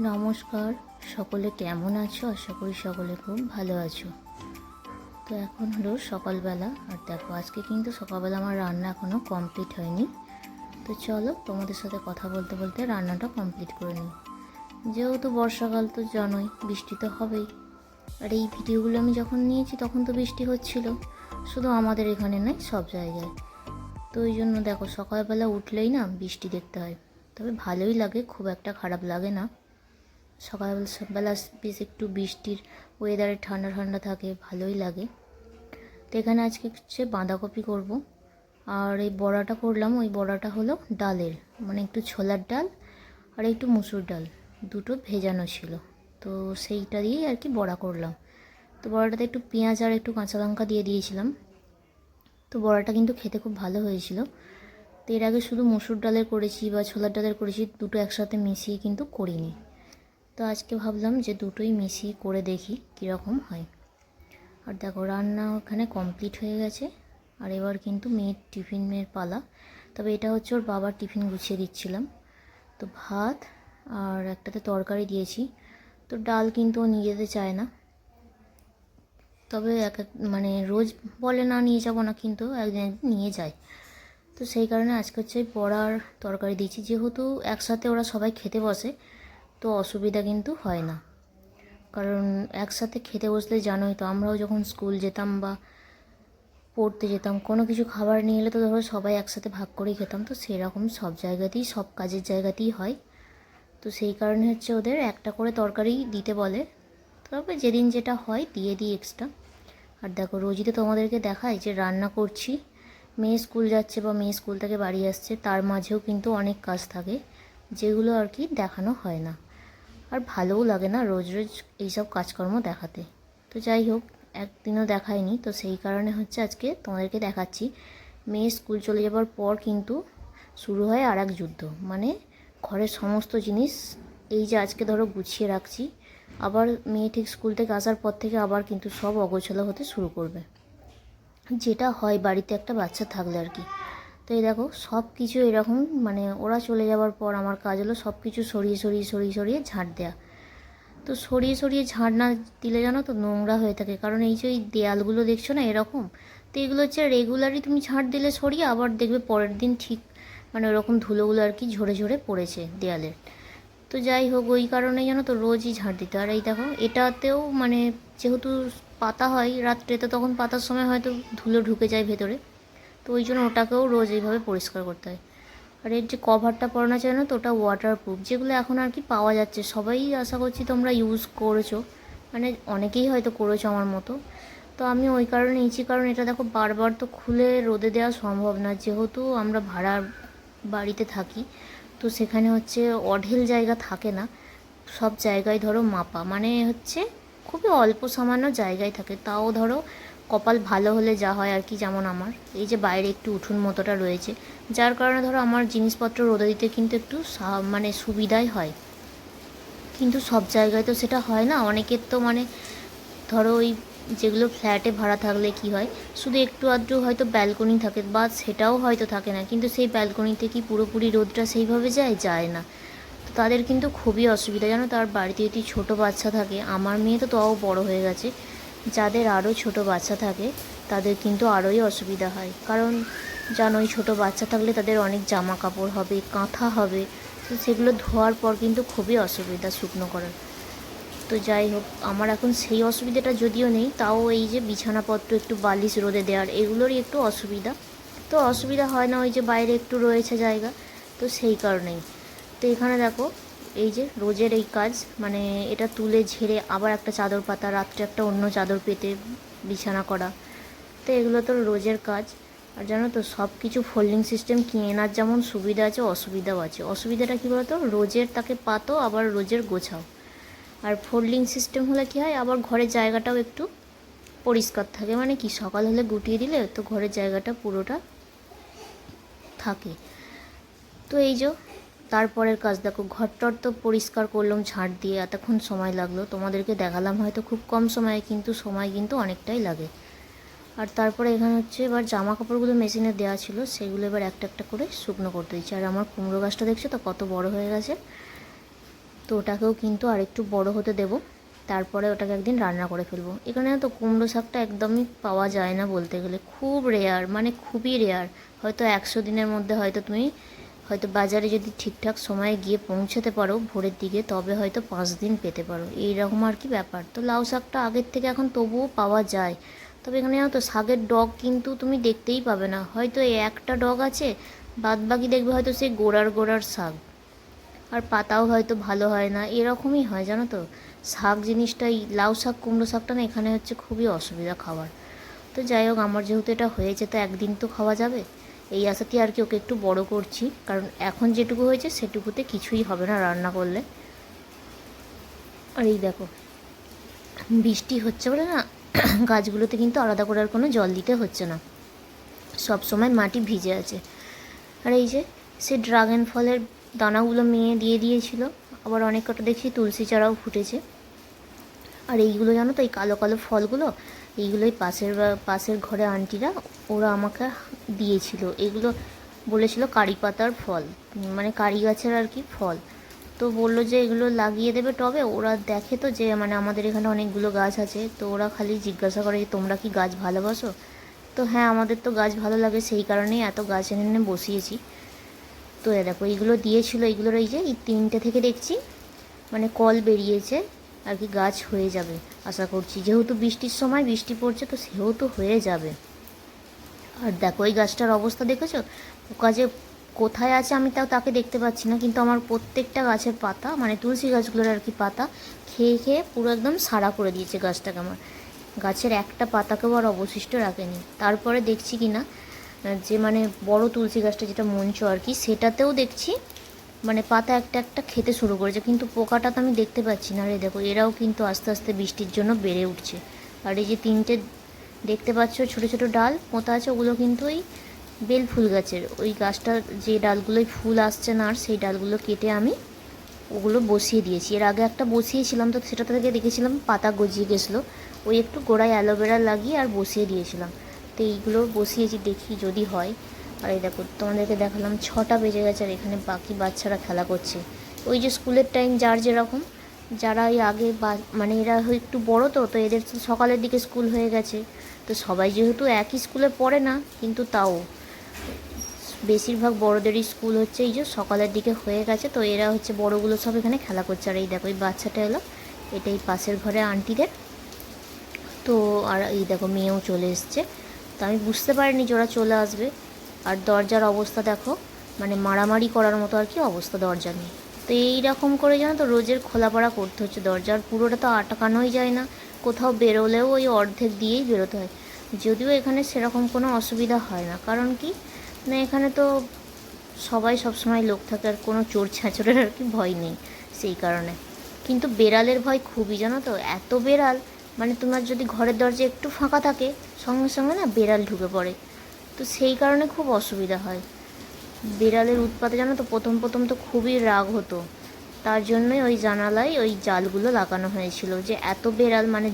নমস্কার, সকলে কেমন আছো? আশা করি সকলে খুব ভালো আছো। তো এখন হলো সকালবেলা, আর দেখো আজকে কিন্তু সকালবেলা আমার রান্না এখনও কমপ্লিট হয়নি। তো চলো তোমাদের সাথে কথা বলতে বলতে রান্নাটা কমপ্লিট করে নিই। যেহেতু বর্ষাকাল তো জানোই, বৃষ্টি তো হবেই। আর এই ভিডিওগুলো আমি যখন নিয়েছি তখন তো বৃষ্টি হচ্ছিল, শুধু আমাদের এখানে নয়, সব জায়গায়। তো ওই জন্য দেখো সকালবেলা উঠলেই না বৃষ্টি দেখতে হয়। তবে ভালোই লাগে, খুব একটা খারাপ লাগে না। সকালবেলা বেশ একটু বৃষ্টির ওয়েদারে ঠান্ডা ঠান্ডা থাকে, ভালোই লাগে। তো এখানে আজকে হচ্ছে বাঁধাকপি করব। আর এই বড়াটা করলাম, ওই বড়াটা হলো ডালের, মানে একটু ছোলার ডাল আর একটু মুসুর ডাল, দুটো ভেজানো ছিল। তো সেইটা দিয়েই আর কি বড়া করলাম। তো বড়াটাতে একটু পেঁয়াজ আর একটু কাঁচা লঙ্কা দিয়ে দিয়েছিলাম। তো বড়াটা কিন্তু খেতে খুব ভালো হয়েছিল। তো এর আগে শুধু মুসুর ডালের করেছি বা ছোলার ডালের করেছি, দুটো একসাথে মিশিয়ে কিন্তু করিনি। তো আজকে ভাবলাম যে দুটোই মিশিয়ে করে দেখি কীরকম হয়। আর দেখো রান্না ওখানে কমপ্লিট হয়ে গেছে। আর এবার কিন্তু মেয়ের পালা। তবে এটা হচ্ছে ওর বাবার টিফিন গুছিয়ে দিচ্ছিলাম। তো ভাত আর একটাতে তরকারি দিয়েছি। তো ডাল কিন্তু ও নিয়ে যেতে চায় না, তবে মানে রোজ বলে না নিয়ে যাব না, কিন্তু একদিন একদিন নিয়ে যায়। তো সেই কারণে আজকে হচ্ছে বড়ার তরকারি দিয়েছি। যেহেতু একসাথে ওরা সবাই খেতে বসে, তো অসুবিধা কিন্তু হয় না। কারণ একসাথে খেতে বসলে জানোই তো, আমরাও যখন স্কুল যেতাম বা পড়তে যেতাম, কোনো কিছু খাবার নিয়ে এলে তো ধরো সবাই একসাথে ভাগ করেই খেতাম। তো সেরকম সব জায়গাতেই, সব কাজের জায়গাতেই হয়। তো সেই কারণে হচ্ছে ওদের একটা করে তরকারি দিতে বলে। তবে যেদিন যেটা হয় দিয়ে দিই এক্সট্রা। আর দেখো রোজই তো তোমাদেরকে দেখায় যে রান্না করছি, মেয়ে স্কুল যাচ্ছে বা মেয়ে স্কুল থেকে বাড়ি আসছে, তার মাঝেও কিন্তু অনেক কাজ থাকে, যেগুলো আর কি দেখানো হয় না। আর ভালোও লাগে না রোজ রোজ এইসব কাজকর্ম দেখাতে। তো যাই হোক, একদিনও দেখায়নি, তো সেই কারণে হচ্ছে আজকে তোমাদেরকে দেখাচ্ছি। মেয়ে স্কুল চলে যাবার পর কিন্তু শুরু হয় আর এক যুদ্ধ। মানে ঘরের সমস্ত জিনিস, এই যে আজকে ধরো গুছিয়ে রাখছি, আবার মেয়ে ঠিক স্কুল থেকে আসার পর থেকে আবার কিন্তু সব অগোছালো হতে শুরু করবে, যেটা হয় বাড়িতে একটা বাচ্চা থাকলে আর কি। তো এই দেখো সব কিছু এরকম, মানে ওরা চলে যাওয়ার পর আমার কাজ হলো সব কিছু সরিয়ে সরিয়ে সরিয়ে সরিয়ে ঝাঁট দেওয়া। তো সরিয়ে সরিয়ে ঝাঁট না দিলে জানো তো নোংরা হয়ে থাকে। কারণ এই যে এই দেয়ালগুলো দেখছো না এরকম, তো এগুলো হচ্ছে রেগুলারই তুমি ঝাঁট দিলে সরিয়ে আবার দেখবে পরের দিন ঠিক মানে ওরকম ধুলোগুলো আর কি ঝরে ঝরে পড়েছে দেয়ালের। তো যাই হোক, ওই কারণেই জানো তো রোজই ঝাঁট দিতে। আর এই দেখো এটাতেও মানে যেহেতু পাতা হয় রাত্রে, তো তখন পাতার সময় হয়তো ধুলো ঢুকে যায় ভেতরে, তো ওই জন্য ওটাকেও রোজ এইভাবে পরিষ্কার করতে হয়। আর এর যে কভারটা পরানো চাই না, তো ওটা ওয়াটারপ্রুফ, যেগুলো এখন আর কি পাওয়া যাচ্ছে, সবাই আশা করছি তোমরা ইউজ করেছো, মানে অনেকেই হয়তো করেছো আমার মতো। তো আমি ওই কারণে নিয়েছি, কারণ এটা দেখো বারবার তো খুলে রোদে দেওয়া সম্ভব না, যেহেতু আমরা ভাড়ার বাড়িতে থাকি। তো সেখানে হচ্ছে অঢেল জায়গা থাকে না, সব জায়গায় ধরো মাপা, মানে হচ্ছে খুবই অল্প সামান্য জায়গায় থাকে। তাও ধরো কপাল ভালো হলে যা হয় আর কি, যেমন আমার এই যে বাইরে একটু উঠোন মতোটা রয়েছে, যার কারণে ধরো আমার জিনিসপত্র রোদে দিতে কিন্তু একটু মানে সুবিধাই হয়। কিন্তু সব জায়গায় তো সেটা হয় না, অনেকের তো মানে ধরো ওই যেগুলো ফ্ল্যাটে ভাড়া থাকলে কি হয়, শুধু একটু আধটু হয়তো ব্যালকনি থাকে, বা সেটাও হয়তো থাকে না, কিন্তু সেই ব্যালকনিতে কি পুরোপুরি রোদটা সেইভাবে যায় না। তো তাদের কিন্তু খুবই অসুবিধা, জানো। তার বাড়িতে যদি ছোটো বাচ্চা থাকে, আমার মেয়ে তো তাও বড় হয়ে গেছে, যাদের আরও ছোটো বাচ্চা থাকে তাদের কিন্তু আরোই অসুবিধা হয়। কারণ জানোই ছোটো বাচ্চা থাকলে তাদের অনেক জামা কাপড় হবে, কাঁথা হবে, তো সেগুলো ধোয়ার পর কিন্তু খুবই অসুবিধা শুকনো করার। তো যাই হোক, আমার এখন সেই অসুবিধাটা যদিও নেই, তাও এই যে বিছানাপত্র একটু বালিশ রোদে দেওয়ার, এগুলোরই একটু অসুবিধা। তো অসুবিধা হয় না, ওই যে বাইরে একটু রয়েছে জায়গা, তো সেই কারণেই। তো এখানে দেখো এই যে রোজের এই কাজ, মানে এটা তুলে ঝেড়ে আবার একটা চাদর পাতা, রাত্রে একটা অন্য চাদর পেতে বিছানা করা, তো এগুলো তো রোজের কাজ। আর জানো তো সব কিছু ফোল্ডিং সিস্টেম কেনার যেমন সুবিধা আছে, অসুবিধাও আছে। অসুবিধাটা কী বলতো, রোজের তাকে পাতো আবার রোজের গোছাও। আর ফোল্ডিং সিস্টেম হলে কী হয়, আবার ঘরের জায়গাটাও একটু পরিষ্কার থাকে, মানে কি সকাল হলে গুটিয়ে দিলে তো ঘরের জায়গাটা পুরোটা থাকে। তো এই যে তারপরের কাজ দেখো, ঘরটর তো পরিষ্কার করলাম ঝাঁট দিয়ে, এতক্ষণ সময় লাগলো, তোমাদেরকে দেখালাম হয়তো খুব কম সময়ে, কিন্তু সময় কিন্তু অনেকটাই লাগে। আর তারপরে এখানে হচ্ছে এবার জামা কাপড়গুলো মেশিনে দেওয়া ছিল, সেগুলো এবার একটা একটা করে শুকনো করতে দিচ্ছি। আর আমার কুমড়ো গাছটা দেখছো তো কত বড় হয়ে গেছে। তো ওটাকেও কিন্তু আরেকটু বড় হতে দেব, তারপরে ওটাকে একদিন রান্না করে ফেলবো। এখানে তো কুমড়ো শাকটা একদমই পাওয়া যায় না বলতে গেলে, খুব রেয়ার, মানে খুবই রেয়ার। হয়তো 100 দিনের মধ্যে হয়তো তুমি হয়তো বাজারে যদি ঠিকঠাক সময়ে গিয়ে পৌঁছাতে পারো ভোরের দিকে, তবে হয়তো 5 দিন পেতে পারো, এইরকম আর কি ব্যাপার। তো লাউ শাকটা আগের থেকে এখন তবুও পাওয়া যায়, তবে এখানে তো শাকের ডগ কিন্তু তুমি দেখতেই পাবে না, হয়তো এই একটা ডগ আছে, বাদ বাকি দেখবে হয়তো সেই গোড়ার গোড়ার শাক, আর পাতাও হয়তো ভালো হয় না, এরকমই হয় জানো তো। শাক জিনিসটাই, লাউ শাক কুমড়ো শাকটা না এখানে হচ্ছে খুবই অসুবিধা খাবার। তো যাই হোক, আমার যেহেতু এটা হয়েছে তো একদিন তো খাওয়া যাবে, এই আশাতে আর কি ওকে একটু বড় করছি, কারণ এখন যেটুকু হয়েছে সেটুকুতে কিছুই হবে না রান্না করলে। আর এই দেখো, বৃষ্টি হচ্ছে বলে না গাছগুলোতে কিন্তু আলাদা করে আর কোনো জল দিতে হচ্ছে না, সব সময় মাটি ভিজে আছে। আর এই যে সে ড্রাগন ফলের দানাগুলো মেয়ে দিয়ে দিয়েছিল, আবার অনেক কটা দেখছি তুলসী চারাও ফুটেছে। আর এইগুলো জানো তো, এই কালো কালো ফলগুলো, এইগুলোই পাশের ঘরে আন্টিরা ওরা আমাকে দিয়েছিল, এগুলো বলেছিল কারি পাতার ফল, মানে কারি গাছের আর কি ফল। তো বললো যে এগুলো লাগিয়ে দেবে টবে, ওরা দেখে তো যে মানে আমাদের এখানে অনেকগুলো গাছ আছে, তো ওরা খালি জিজ্ঞাসা করে যে তোমরা কি গাছ ভালোবাসো। তো হ্যাঁ, আমাদের তো গাছ ভালো লাগে, সেই কারণেই এত গাছ এনে এনে বসিয়েছি। তো দেখো এইগুলো দিয়েছিল, এইগুলোর এই যে এই 3টে থেকে দেখছি মানে কল বেরিয়েছে আর কি, গাছ হয়ে যাবে আশা করছি, যেহেতু বৃষ্টির সময় বৃষ্টি পড়ছে তো সেহেতু হয়ে যাবে। আর দেখো এই গাছটার অবস্থা দেখেছো, পোকা যে কোথায় আছে আমি তাকে দেখতে পাচ্ছি না, কিন্তু আমার প্রত্যেকটা গাছের পাতা, মানে তুলসী গাছগুলোর আর কি পাতা খেয়ে খেয়ে পুরো একদম সারা করে দিয়েছে গাছটাকে আমার। গাছের একটা পাতাকেও আর অবশিষ্ট রাখেনি। তারপরে দেখছি কি না যে মানে বড় তুলসী গাছটা যেটা মঞ্চ আর কি, সেটাতেও দেখছি মানে পাতা একটা একটা খেতে শুরু করেছে, কিন্তু পোকাটা তো আমি দেখতে পাচ্ছি না। আর এই দেখো এরাও কিন্তু আস্তে আস্তে বৃষ্টির জন্য বেড়ে উঠছে। আর এই যে 3টে দেখতে পাচ্ছ ছোটো ছোটো ডাল পোঁতা আছে, ওগুলো কিন্তু ওই বেল ফুল গাছের, ওই গাছটার যে ডালগুলোয় ফুল আসছে না, আর সেই ডালগুলো কেটে আমি ওগুলো বসিয়ে দিয়েছি। এর আগে একটা বসিয়েছিলাম তো সেটা থেকে দেখেছিলাম পাতা গজিয়ে গেছিলো, ওই একটু গোড়ায় অ্যালোভেরা লাগিয়ে আর বসিয়ে দিয়েছিলাম। তো এইগুলো বসিয়েছি, দেখি যদি হয়। আর এই দেখো তোমাদেরকে দেখালাম 6টা বেজে গেছে, আর এখানে বাকি বাচ্চারা খেলা করছে। ওই যে স্কুলের টাইম যার যেরকম, যারা ওই আগে মানে এরা একটু বড় তো এদের তো সকালের দিকে স্কুল হয়ে গেছে, তো সবাই যেহেতু একই স্কুলে পড়ে না, কিন্তু তাও বেশিরভাগ বড়োদেরই স্কুল হচ্ছে এই যে সকালের দিকে হয়ে গেছে, তো এরা হচ্ছে বড়োগুলো সব এখানে খেলা করছে। আর এই দেখো এই বাচ্চাটা এলো, এটাই পাশের ঘরে আন্টিদের। তো আর এই দেখো মেয়েও চলে এসছে, তো আমি বুঝতে পারিনি যে ওরা চলে আসবে। আর দরজার অবস্থা দেখো, মানে মারামারি করার মতো আর কি অবস্থা দরজা নিয়ে। তো এই রকম করে জানো তো রোজের খোলাপাড়া করতে হচ্ছে, দরজার পুরোটা তো আটকানোই যায় না, কোথাও বেরোলেও ওই অর্ধেক দিয়েই বেরোতে হয়। যদিও এখানে সেরকম কোনো অসুবিধা হয় না, কারণ কি না এখানে তো সবাই সবসময় লোক থাকে, আর কোনো চোর ছাঁচড়ের আর কি ভয় নেই সেই কারণে। কিন্তু বেড়ালের ভয় খুবই, জানো তো, এত বেড়াল, মানে তোমার যদি ঘরের দরজা একটু ফাঁকা থাকে সঙ্গে সঙ্গে না বেড়াল ঢুকে পড়ে, তো সেই কারণে খুব অসুবিধা হয়। বিড়ালের উৎপাতে জানো তো প্রথম প্রথম তো খুবই রাগ হতো, তার জন্যই ওই জানালায় ওই জালগুলো লাগানো হয়েছিল, যে এত বেড়াল মানে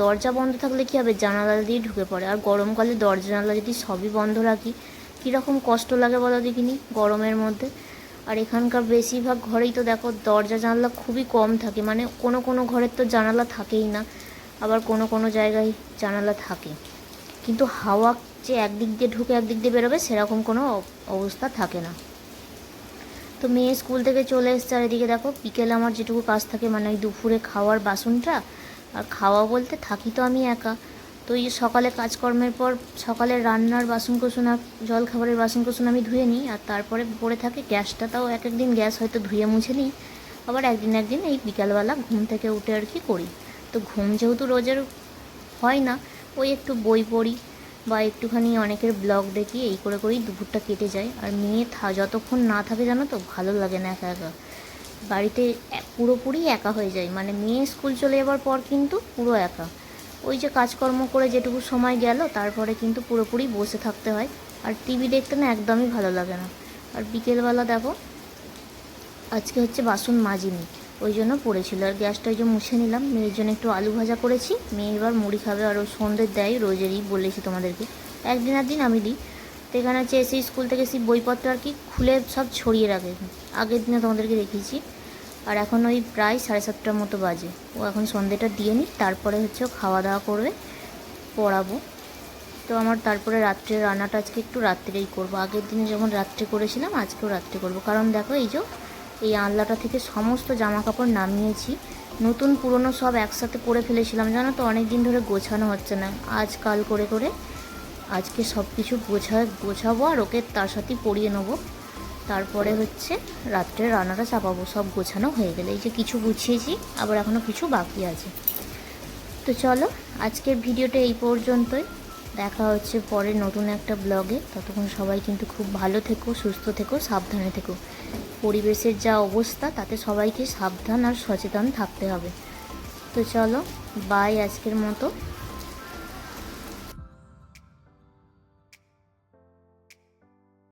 দরজা বন্ধ থাকলে কী হবে, জানালা দিয়ে ঢুকে পড়ে। আর গরমকালে দরজা জানালা যদি সবই বন্ধ রাখি কীরকম কষ্ট লাগে বলো দেখিনি গরমের মধ্যে। আর এখানকার বেশিরভাগ ঘরেই তো দেখো দরজা জানালা খুবই কম থাকে, মানে কোনো কোনো ঘরের তো জানালা থাকেই না, আবার কোনো কোনো জায়গায় জানালা থাকে, কিন্তু হাওয়া যে একদিক দিয়ে ঢুকে একদিক দিয়ে বেরোবে সেরকম কোনো অবস্থা থাকে না। তো মেয়ে স্কুল থেকে চলে এসছে, আর এদিকে দেখো বিকেলে আমার যেটুকু কাজ থাকে, মানে ওই দুপুরে খাওয়ার বাসনটা, আর খাওয়া বলতে থাকি তো আমি একা, তো এই সকালে কাজকর্মের পর সকালে রান্নার বাসনকোসন আর জলখাবারের বাসনকোসন আমি ধুয়ে নিই, আর তারপরে পড়ে থাকে গ্যাসটা, তাও এক একদিন গ্যাস হয়তো ধুয়ে মুছে নিই, আবার একদিন একদিন এই বিকালবেলা ঘুম থেকে উঠে আর কি করি। তো ঘুম যেহেতু রোজের হয় না, ওই একটু বই পড়ি বা একটুখানি অনেকের ব্লগ দেখি, এই করে করেই দুপুরটা কেটে যায়। আর মেয়ে যতক্ষণ না থাকে জানো তো ভালো লাগে না একা একা, বাড়িতে পুরোপুরি একা হয়ে যায়, মানে মেয়ে স্কুল চলে যাবার পর কিন্তু পুরো একা, ওই যে কাজকর্ম করে যেটুকু সময় গেল তারপরে কিন্তু পুরোপুরি বসে থাকতে হয়, আর টিভি দেখতে না একদমই ভালো লাগে না। আর বিকেলবেলা দেখো আজকে হচ্ছে বাসন মাজিনি, ওই জন্য পড়েছিল, আর গ্যাসটা ওই যে মুছে নিলাম, মেয়ের জন্য একটু আলু ভাজা করেছি, মেয়ে এবার মুড়ি খাবে, আর ও সন্ধ্যে দেয় রোজেরই, বলেছি তোমাদেরকে একদিন একদিন আমি দিই। তো এখানে হচ্ছে এসে স্কুল থেকে সেই বইপত্র আর কি খুলে সব ছড়িয়ে রাখে, আগের দিনে তোমাদেরকে দেখিয়েছি, আর এখন ওই প্রায় 7:30টার মতো বাজে। ও এখন সন্ধ্যেটা দিয়ে নিই, তারপরে হচ্ছে ও খাওয়া দাওয়া করবে, পড়াবো। তো আমার তারপরে রাত্রে রান্নাটা আজকে একটু রাত্রেই করবো। আগের দিনে যেমন রাত্রে করেছিলাম আজকেও রাত্রে করবো। কারণ দেখো এই আনলাটা থেকে সমস্ত জামা কাপড় নামিয়েছি, নতুন পুরনো সব একসাথে করে ফেলেছিলাম, জানো তো অনেক দিন ধরে গোছানো হচ্ছে না। আজ কাল করে করে আজকে সব কিছু গোছাবো আর ওকে তার সাথেই পরিয়ে নেবো। তারপরে হচ্ছে রাত্রে রান্নাটা চাপাবো সব গোছানো হয়ে গেলে। এই যে কিছু গুছিয়েছি, আবার এখনও কিছু বাকি আছে। তো চলো আজকের ভিডিওটা এই পর্যন্তই। দেখা হচ্ছে পরে নতুন একটা ব্লগে। ততক্ষণ সবাই কিন্তু খুব ভালো থেকো, সুস্থ থেকো, সাবধানে থেকো। পরিবেশের যা অবস্থা তাতে সবাইকে সাবধান আর সচেতন থাকতে হবে। তো চলো বাই আজকের মতো।